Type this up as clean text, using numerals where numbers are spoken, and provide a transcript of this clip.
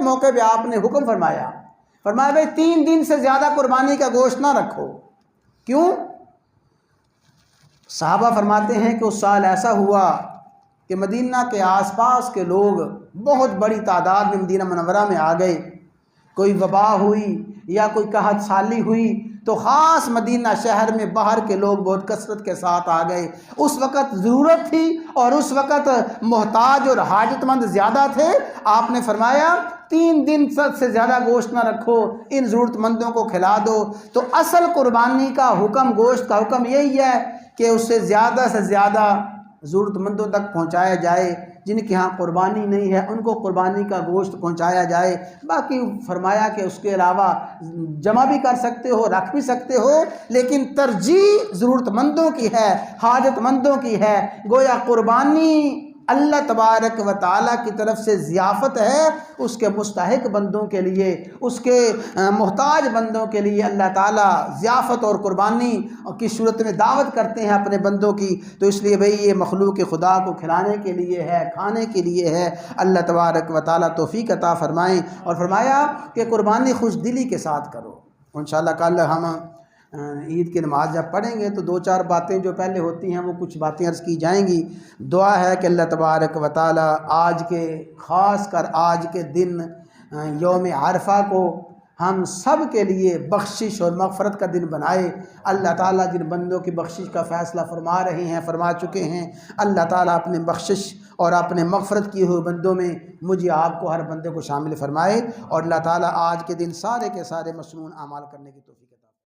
ایک موقع پہ آپ نے حکم فرمایا بھائی 3 دن سے زیادہ قربانی کا گوشت نہ رکھو۔ کیوں؟ صحابہ فرماتے ہیں کہ اس سال ایسا ہوا کہ مدینہ کے آس پاس کے لوگ بہت بڑی تعداد میں مدینہ منورہ میں آ گئے، کوئی وبا ہوئی یا کوئی قحط سالی ہوئی تو خاص مدینہ شہر میں باہر کے لوگ بہت کثرت کے ساتھ آ گئے۔ اس وقت ضرورت تھی اور اس وقت محتاج اور حاجت مند زیادہ تھے۔ آپ نے فرمایا 3 دن سے زیادہ گوشت نہ رکھو، ان ضرورت مندوں کو کھلا دو۔ تو اصل قربانی کا حکم، گوشت کا حکم یہی ہے کہ اس سے زیادہ ضرورت مندوں تک پہنچایا جائے، جن کے ہاں قربانی نہیں ہے ان کو قربانی کا گوشت پہنچایا جائے۔ باقی فرمایا کہ اس کے علاوہ جمع بھی کر سکتے ہو، رکھ بھی سکتے ہو، لیکن ترجیح ضرورت مندوں کی ہے، حاجت مندوں کی ہے۔ گویا قربانی اللہ تبارک و تعالیٰ کی طرف سے ضیافت ہے، اس کے مستحق بندوں کے لیے، اس کے محتاج بندوں کے لیے اللہ تعالیٰ ضیافت اور قربانی کی صورت میں دعوت کرتے ہیں اپنے بندوں کی۔ تو اس لیے بھئی یہ مخلوق خدا کو کھلانے کے لیے ہے، کھانے کے لیے ہے۔ اللہ تبارک و تعالیٰ توفیق عطا فرمائیں، اور فرمایا کہ قربانی خوش دلی کے ساتھ کرو۔ انشاءاللہ کل ہم عید کی نماز جب پڑھیں گے تو 2-4 باتیں جو پہلے ہوتی ہیں وہ کچھ باتیں عرض کی جائیں گی۔ دعا ہے کہ اللہ تبارک و تعالی آج کے، خاص کر آج کے دن یوم عرفہ کو ہم سب کے لیے بخشش اور مغفرت کا دن بنائے۔ اللہ تعالیٰ جن بندوں کی بخشش کا فیصلہ فرما رہے ہیں، فرما چکے ہیں، اللہ تعالیٰ اپنے بخشش اور اپنے مغفرت کیے ہوئے بندوں میں مجھے آپ کو ہر بندے کو شامل فرمائے، اور اللہ تعالیٰ آج کے دن سارے کے سارے مسنون اعمال کرنے کی توفیق